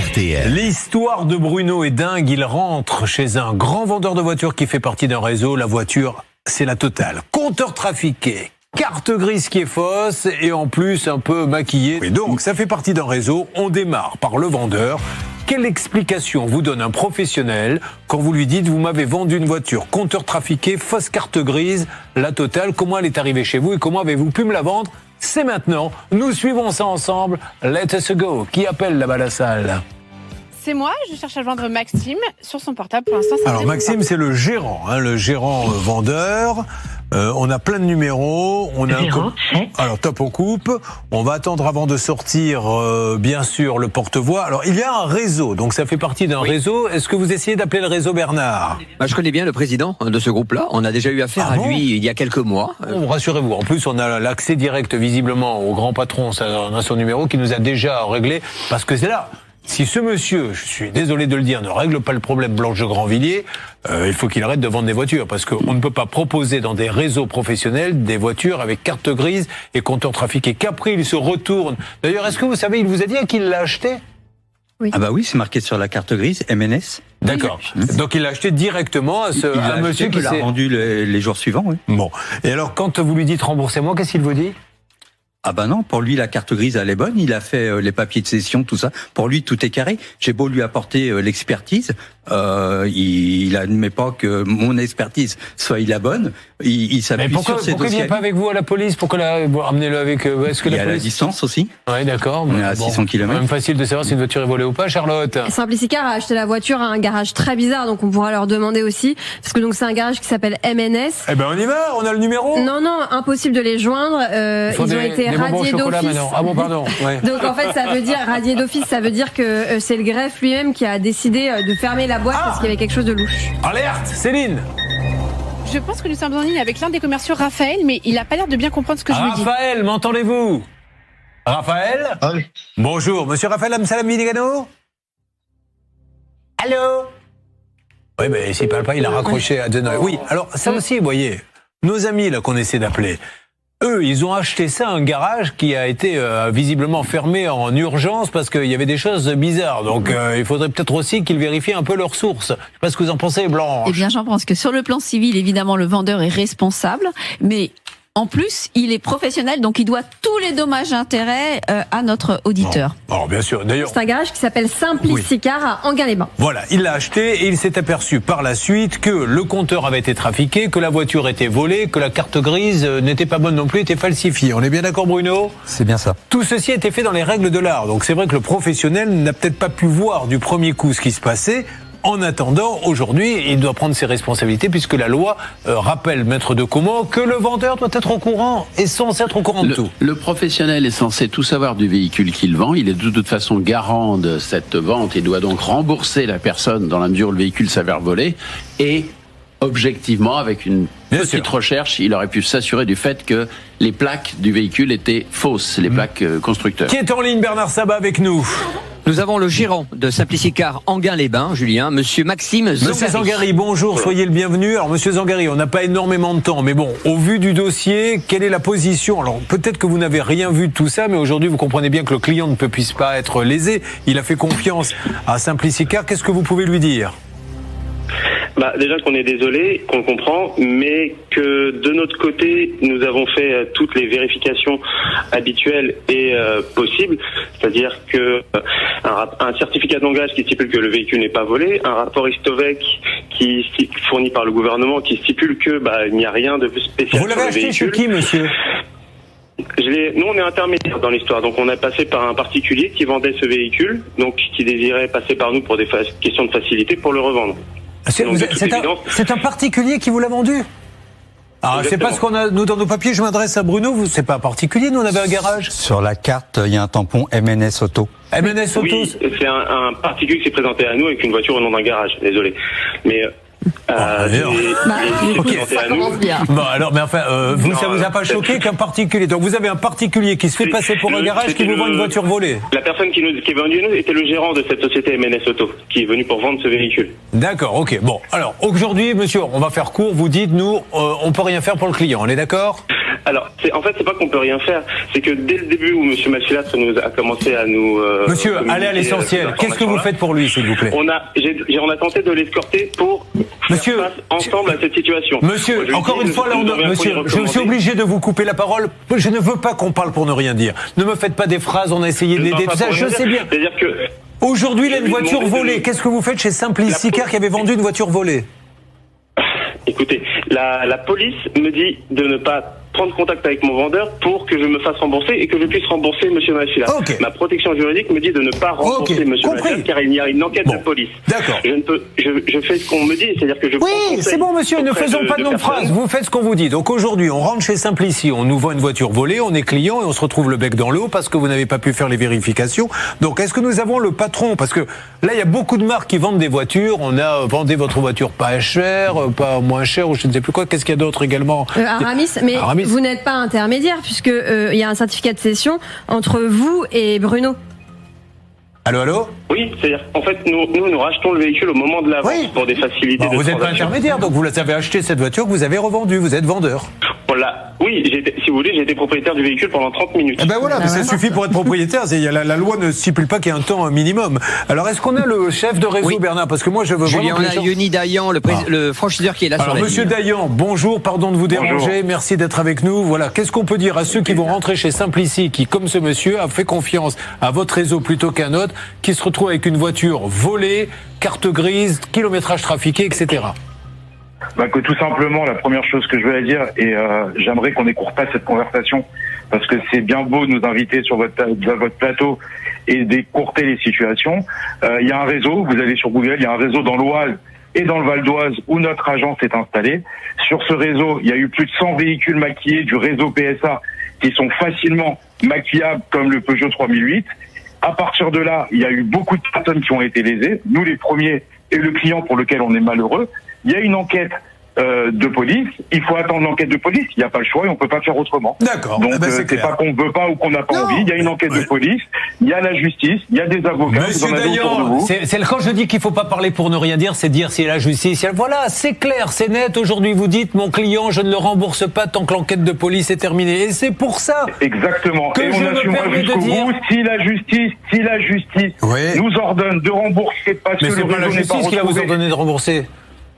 RTL. L'histoire de Bruno est dingue. Il rentre chez un grand vendeur de voitures qui fait partie d'un réseau. La voiture, c'est la totale. Compteur trafiqué, carte grise qui est fausse et en plus un peu maquillée. Et donc, ça fait partie d'un réseau. On démarre par le vendeur. Quelle explication vous donne un professionnel quand vous lui dites « Vous m'avez vendu une voiture, compteur trafiqué, fausse carte grise, la totale, comment elle est arrivée chez vous et comment avez-vous pu me la vendre ?» C'est maintenant, nous suivons ça ensemble. Let us go. Qui appelle là-bas la salle ? C'est moi, je cherche à joindre Maxime sur son portable. Pour l'instant, ça Alors Maxime, c'est le gérant vendeur. On a plein de numéros. On a Alors top, on coupe. On va attendre avant de sortir, bien sûr, le porte-voix. Alors il y a un réseau, donc ça fait partie d'un réseau. Est-ce que vous essayez d'appeler le réseau Bernard ? Je connais bien le président de ce groupe-là. On a déjà eu affaire à lui il y a quelques mois. Rassurez-vous. En plus, on a l'accès direct visiblement au grand patron. On a son numéro qui nous a déjà réglé parce que c'est là. Si ce monsieur, je suis désolé de le dire, ne règle pas le problème Blanche de Grandvilliers, il faut qu'il arrête de vendre des voitures parce qu'on ne peut pas proposer dans des réseaux professionnels des voitures avec carte grise et compteur trafiqué. Qu'après, il se retourne. D'ailleurs, est-ce que vous savez, il vous a dit à qui il l'a acheté ? Oui. Ah bah oui, c'est marqué sur la carte grise, MNS. D'accord. Donc il l'a acheté directement à un monsieur qui l'a rendu les jours suivants, oui. Bon. Et alors, quand vous lui dites remboursez-moi, qu'est-ce qu'il vous dit ? Ah bah non, pour lui la carte grise elle est bonne, il a fait les papiers de cession, tout ça. Pour lui tout est carré. J'ai beau lui apporter l'expertise, il admet pas que mon expertise soit la bonne. Il s'appuie sur ses dossiers. Pourquoi il vient pas avec vous à la police ? Pourquoi amenez-le avec est-ce que il y la a police... la distance aussi. Ouais, d'accord. On est à 600 km. C'est même facile de savoir si une voiture est volée ou pas, Charlotte. Simplicicar a acheté la voiture à un garage très bizarre, donc on pourra leur demander aussi, parce que donc c'est un garage qui s'appelle MNS. Eh ben on y va, on a le numéro. Non, impossible de les joindre. Ils ont été radiés d'office. Ah bon, pardon. Ouais. Donc en fait, ça veut dire radié d'office, ça veut dire que c'est le greffe lui-même qui a décidé de fermer la boîte parce qu'il y avait quelque chose de louche. Alerte, Céline. Je pense que nous sommes en ligne avec l'un des commerciaux, Raphaël, mais il n'a pas l'air de bien comprendre ce que je lui dis. Raphaël, m'entendez-vous ? Raphaël ? Oui. Bonjour, monsieur Raphaël Amsalam Midigano ? Allô ? Oui, mais s'il ne parle pas, il a raccroché à Denoy. Oui, alors ça aussi, vous voyez, nos amis là qu'on essaie d'appeler, eux, ils ont acheté ça à un garage qui a été visiblement fermé en urgence parce qu'il y avait des choses bizarres. Donc il faudrait peut-être aussi qu'ils vérifient un peu leurs sources. Je ne sais pas ce que vous en pensez, Blanche. Eh bien, j'en pense que sur le plan civil, évidemment, le vendeur est responsable, mais en plus, il est professionnel, donc il doit tous les dommages et intérêts à notre auditeur. Alors bien sûr, d'ailleurs... C'est un garage qui s'appelle Simplicicar à Enghien-les-Bains. Voilà, il l'a acheté et il s'est aperçu par la suite que le compteur avait été trafiqué, que la voiture était volée, que la carte grise n'était pas bonne non plus, était falsifiée. On est bien d'accord, Bruno ? C'est bien ça. Tout ceci a été fait dans les règles de l'art. Donc c'est vrai que le professionnel n'a peut-être pas pu voir du premier coup ce qui se passait. En attendant, aujourd'hui, il doit prendre ses responsabilités puisque la loi rappelle, maître de Comont, que le vendeur doit être au courant et censé être au courant de tout. Le professionnel est censé tout savoir du véhicule qu'il vend. Il est de toute façon garant de cette vente et doit donc rembourser la personne dans la mesure où le véhicule s'avère volé. Et objectivement, avec une petite recherche, il aurait pu s'assurer du fait que les plaques du véhicule étaient fausses, les plaques constructeurs. Qui est en ligne, Bernard Sabat, avec nous ? Nous avons le gérant de Simplicicar Enghien-les-Bains, Julien, monsieur Maxime Zangari. Monsieur Zangari, bonjour, soyez le bienvenu. Alors monsieur Zangari, on n'a pas énormément de temps, mais bon, au vu du dossier, quelle est la position ? Alors peut-être que vous n'avez rien vu de tout ça, mais aujourd'hui vous comprenez bien que le client ne puisse pas être lésé. Il a fait confiance à Simplicicar. Qu'est-ce que vous pouvez lui dire ? Déjà qu'on est désolé, qu'on le comprend, mais que de notre côté, nous avons fait toutes les vérifications habituelles et possibles, c'est-à-dire que un certificat d'engagement qui stipule que le véhicule n'est pas volé, un rapport Istovec qui fourni par le gouvernement qui stipule que il n'y a rien de spécial. Vous l'avez acheté chez qui, monsieur ? Nous, on est intermédiaire dans l'histoire, donc on a passé par un particulier qui vendait ce véhicule, donc qui désirait passer par nous pour des questions de facilité pour le revendre. C'est un particulier qui vous l'a vendu ? Alors, c'est pas ce qu'on a, nous, dans nos papiers, je m'adresse à Bruno, c'est pas un particulier, nous, on avait un garage. Sur la carte, il y a un tampon MNS Auto. MNS Auto ? Oui, c'est un particulier qui s'est présenté à nous avec une voiture au nom d'un garage, désolé. Mais Ça commence bien. Bon, alors, mais enfin, ça vous a pas choqué qu'un particulier, donc vous avez un particulier qui se fait passer pour un garage qui vous vend une voiture volée? La personne qui est venue nous était le gérant de cette société MNS Auto, qui est venu pour vendre ce véhicule. D'accord, ok. Bon, alors, aujourd'hui, monsieur, on va faire court, vous dites, nous, on peut rien faire pour le client, on est d'accord? Alors, en fait, c'est pas qu'on peut rien faire, c'est que dès le début où monsieur Machilastre nous a commencé à nous... monsieur, allez à l'essentiel. Qu'est-ce que vous faites pour lui, s'il vous plaît? On a tenté de l'escorter pour monsieur, faire face ensemble à cette situation. Monsieur, encore une fois, là, monsieur, je suis obligé de vous couper la parole. Je ne veux pas qu'on parle pour ne rien dire. Ne me faites pas des phrases, on a essayé de l'aider, tout ça, je sais bien. C'est-à-dire que... Aujourd'hui, il a une voiture volée. Qu'est-ce que vous faites chez Simplici Car qui avait vendu une voiture volée? Écoutez, la police me dit de ne pas prendre contact avec mon vendeur pour que je me fasse rembourser et que je puisse rembourser monsieur Machilastre. Okay. Ma protection juridique me dit de ne pas rembourser monsieur Machilastre car il y a une enquête de police. D'accord. Je fais ce qu'on me dit, c'est-à-dire que je Oui, c'est bon monsieur, ne faisons pas de longues phrases, vous faites ce qu'on vous dit. Donc aujourd'hui, on rentre chez Simplici, on nous vend une voiture volée, on est client et on se retrouve le bec dans l'eau parce que vous n'avez pas pu faire les vérifications. Donc est-ce que nous avons le patron? Parce que là, il y a beaucoup de marques qui vendent des voitures. On a vendez votre voiture pas cher, pas moins cher ou je ne sais plus quoi. Qu'est-ce qu'il y a d'autre également? Aramis, mais Aramis. Vous n'êtes pas intermédiaire puisque il y a un certificat de cession entre vous et Bruno. Allô? Oui, c'est-à-dire en fait, nous rachetons le véhicule au moment de la vente pour des facilités de vous n'êtes pas intermédiaire, donc vous avez acheté cette voiture que vous avez revendue, vous êtes vendeur. Voilà. Oui, si vous voulez, j'ai été propriétaire du véhicule pendant 30 minutes. Eh ben voilà, mais ça suffit pour être propriétaire. La loi ne stipule pas qu'il y ait un temps minimum. Alors, est-ce qu'on a le chef de réseau, Bernard? Parce que moi, je veux Julien, vraiment... on a Yoni Dayan, le franchiseur qui est là. Alors, sur la monsieur ligne. Dayan, bonjour, pardon de vous déranger, merci d'être avec nous. Voilà, qu'est-ce qu'on peut dire à ceux qui vont rentrer chez Simplici, qui, comme ce monsieur, a fait confiance à votre réseau plutôt qu'à un autre, qui se retrouve avec une voiture volée, carte grise, kilométrage trafiqué, etc. Que tout simplement, la première chose que je veux dire, et j'aimerais qu'on n'écourte pas cette conversation, parce que c'est bien beau de nous inviter sur votre plateau et d'écourter les situations. Il y a un réseau, vous allez sur Google, il y a un réseau dans l'Oise et dans le Val d'Oise où notre agence est installée. Sur ce réseau, il y a eu plus de 100 véhicules maquillés du réseau PSA qui sont facilement maquillables comme le Peugeot 3008. À partir de là, il y a eu beaucoup de personnes qui ont été lésées, nous les premiers et le client pour lequel on est malheureux. Il y a une enquête de police, il faut attendre l'enquête de police, il n'y a pas le choix et on ne peut pas faire autrement. D'accord. Donc c'est pas qu'on ne veut pas ou qu'on n'a pas envie, il y a une enquête de police, il y a la justice, il y a des avocats. Monsieur Dayan, quand je dis qu'il ne faut pas parler pour ne rien dire, c'est dire si la justice... Voilà, c'est clair, c'est net. Aujourd'hui, vous dites, mon client, je ne le rembourse pas tant que l'enquête de police est terminée. Et c'est pour ça exactement. Que et je on me assumera permets de jusqu'au dire... bout si la justice nous ordonne de rembourser parce que le réseau n'est pas retrouvé. Mais c'est pas la justice qui va vous ordonner de rembourser.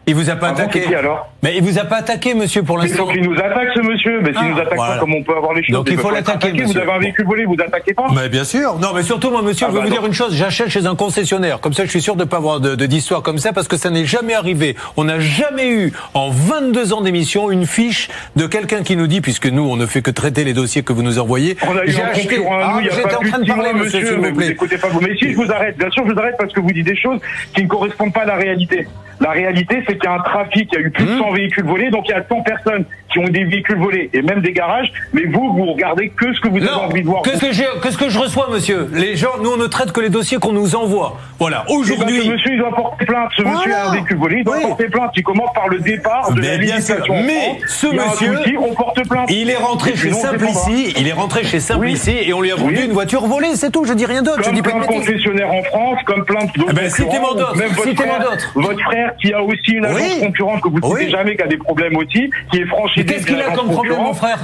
Il vous a pas attaqué. Qui, alors mais il vous a pas attaqué, monsieur, pour l'instant. Mais donc il nous attaque, ce monsieur. Mais s'il nous attaque pas, comme on peut avoir les choses. Donc il faut l'attaquer, monsieur. Vous avez un véhicule volé, vous attaquez pas? Mais bien sûr. Non, mais surtout, moi, monsieur, je vais vous dire une chose. J'achète chez un concessionnaire. Comme ça, je suis sûr de pas avoir d'histoire comme ça, parce que ça n'est jamais arrivé. On n'a jamais eu, en 22 ans d'émission, une fiche de quelqu'un qui nous dit, puisque nous, on ne fait que traiter les dossiers que vous nous envoyez. On a eu un concurrent à nous, il y a pas plus de 6 mois, monsieur, mais vous n'écoutez pas vous. Mais si je vous arrête, bien sûr, je vous arrête parce que vous dites des choses qui ne correspondent pas à la réalité. La réalité, c'est qu'il y a un trafic, il y a eu plus de 100 véhicules volés, donc il y a 100 personnes qui ont des véhicules volés, et même des garages, mais vous regardez que ce que vous avez envie de voir. Qu'est-ce que je reçois, monsieur? Les gens, nous, on ne traite que les dossiers qu'on nous envoie. Voilà, aujourd'hui... Ce monsieur, il doit porter plainte. Ce monsieur a un véhicule volé, il doit porter plainte. Il commence par le départ de la législation. Mais ce monsieur, on porte plainte. Il est rentré chez Simplici, et on lui a vendu une voiture volée, c'est tout, je dis rien d'autre. Comme plein de concessionnaires en France, comme plein d'autres. Citez-moi d'autres. Votre frère qui a aussi une agence concurrente que vous ne citez jamais, qui a des problèmes aussi, qui est franchisé. Qu'est-ce qu'il a comme problème, mon frère?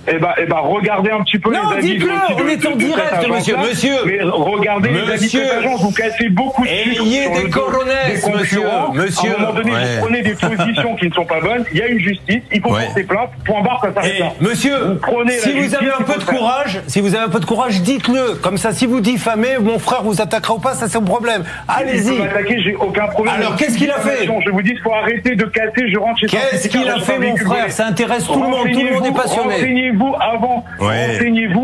Eh ben, regardez un petit peu les avis de on est en direct, monsieur. Mais regardez les avis de cette agence, vous cassez beaucoup de ayez des coronets, monsieur. À un moment donné, vous prenez des positions qui ne sont pas bonnes, il y a une justice, il faut porter plainte, point barre, ça s'arrête là. Monsieur, si vous avez un peu de courage, dites-le. Comme ça, si vous diffamez, mon frère vous attaquera ou pas, ça c'est un problème. Allez-y. M'attaquer, j'ai aucun problème. Alors, qu'est-ce qu'il a fait? Je vous dis, il faut arrêter de casser, je rentre chez Qu'est-ce qu'il a fait, mon frère? Ça intéresse tout le monde est passionné. Renseignez-vous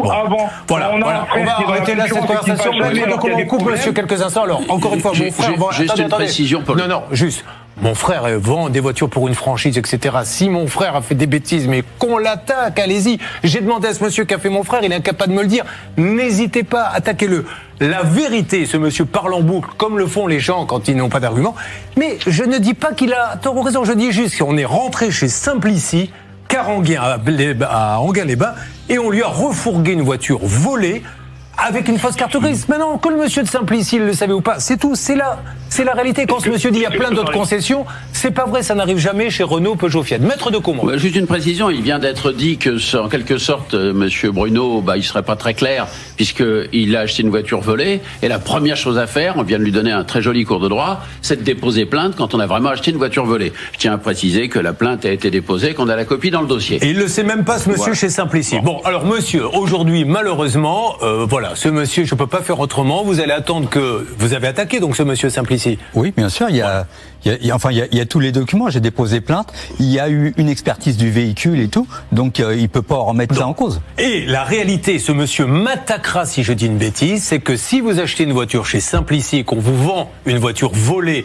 avant. Voilà, on va arrêter là cette conversation. On coupe, monsieur, quelques instants. Alors, encore une fois, mon frère... Juste une précision pour Non, juste. mon frère vend des voitures pour une franchise, etc. Si mon frère a fait des bêtises, mais qu'on l'attaque, allez-y. J'ai demandé à ce monsieur qu'a fait mon frère, il est incapable de me le dire. N'hésitez pas, attaquez-le. La vérité, ce monsieur parle en boucle, comme le font les gens quand ils n'ont pas d'argument. Mais je ne dis pas qu'il a tort ou raison, je dis juste qu'on est rentré chez Simplici, à Enghien-les-Bains, et on lui a refourgué une voiture volée avec une fausse carte grise. Maintenant, que le monsieur de Simplici le savait ou pas, c'est tout, c'est la réalité. Quand ce monsieur dit il y a plein d'autres concessions, c'est pas vrai, ça n'arrive jamais chez Renault, Peugeot, Fiat. Maître de Comont. Juste une précision, il vient d'être dit que, en quelque sorte, monsieur Bruno, il serait pas très clair, puisqu'il a acheté une voiture volée, et la première chose à faire, on vient de lui donner un très joli cours de droit, c'est de déposer plainte quand on a vraiment acheté une voiture volée. Je tiens à préciser que la plainte a été déposée, qu'on a la copie dans le dossier. Et il le sait même pas, ce monsieur, chez Simplici. Bon, alors monsieur, aujourd'hui, malheureusement, voilà, ce monsieur, je peux pas faire autrement, vous allez attendre que... Vous avez attaqué donc ce monsieur Simplici? Oui, bien sûr, il y a tous les documents, j'ai déposé plainte, il y a eu une expertise du véhicule et tout, donc il peut pas remettre ça en cause. Et la réalité, ce monsieur m'attaquera si je dis une bêtise, c'est que si vous achetez une voiture chez Simplici et qu'on vous vend une voiture volée,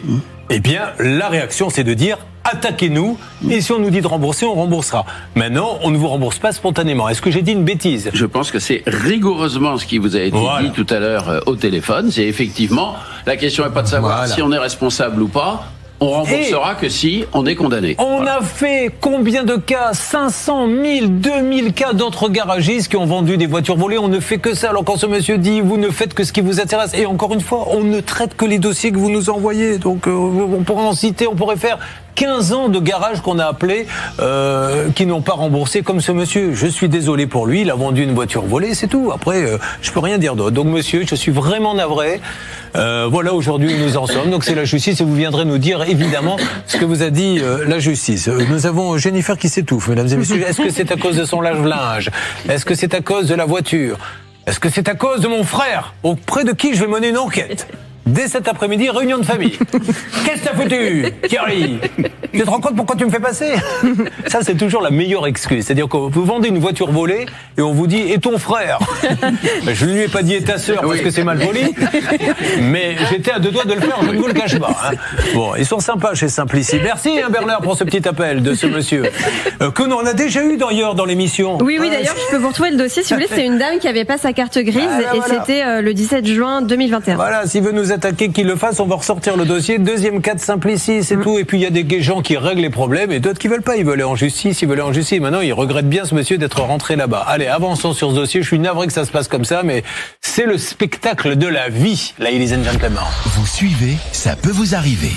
eh bien, la réaction, c'est de dire attaquez-nous, et si on nous dit de rembourser, on remboursera. Maintenant, on ne vous rembourse pas spontanément. Est-ce que j'ai dit une bêtise? Je pense que c'est rigoureusement ce qui vous a été dit tout à l'heure au téléphone. C'est effectivement, la question n'est pas de savoir si on est responsable ou pas. On remboursera que si on est condamné. On a fait combien de cas? 500, 1000, 2000 cas d'autres garagistes qui ont vendu des voitures volées. On ne fait que ça. Alors quand ce monsieur dit vous ne faites que ce qui vous intéresse, et encore une fois, on ne traite que les dossiers que vous nous envoyez. Donc on pourrait en citer, on pourrait faire 15 ans de garages qu'on a appelés qui n'ont pas remboursé comme ce monsieur. Je suis désolé pour lui, il a vendu une voiture volée, c'est tout. Après, je peux rien dire d'autre. Donc monsieur, je suis vraiment navré. Voilà, aujourd'hui nous en sommes. Donc c'est la justice et vous viendrez nous dire évidemment ce que vous a dit la justice. Nous avons Jennifer qui s'étouffe, mesdames et messieurs. Est-ce que c'est à cause de son lave-linge? Est-ce que c'est à cause de la voiture? Est-ce que c'est à cause de mon frère auprès de qui je vais mener une enquête? Dès cet après-midi, réunion de famille. Qu'est-ce que t'as foutu, Thierry? Tu te rends compte pourquoi tu me fais passer? Ça, c'est toujours la meilleure excuse. C'est-à-dire que vous vendez une voiture volée et on vous dit « Et ton frère ?» Je ne lui ai pas dit « Et ta sœur » parce que c'est mal poli, mais j'étais à 2 doigts de le faire, je ne vous le cache pas. Hein. Bon, ils sont sympas chez Simplici. Merci Bernard pour ce petit appel de ce monsieur. Que nous on a déjà eu d'ailleurs dans l'émission. Oui, d'ailleurs, je peux vous retrouver le dossier si vous voulez. C'est une dame qui n'avait pas sa carte grise et c'était le 17 juin 2021. Voilà, s'il veut nous attaquer, qu'il le fasse, on va ressortir le dossier. Deuxième cas de Simplici, c'est tout. Et puis il y a des gens qui règlent les problèmes et d'autres qui veulent pas. Ils veulent aller en justice, Maintenant, ils regrettent bien ce monsieur d'être rentré là-bas. Allez, avançons sur ce dossier. Je suis navré que ça se passe comme ça, mais c'est le spectacle de la vie, ladies and gentlemen. Vous suivez, ça peut vous arriver.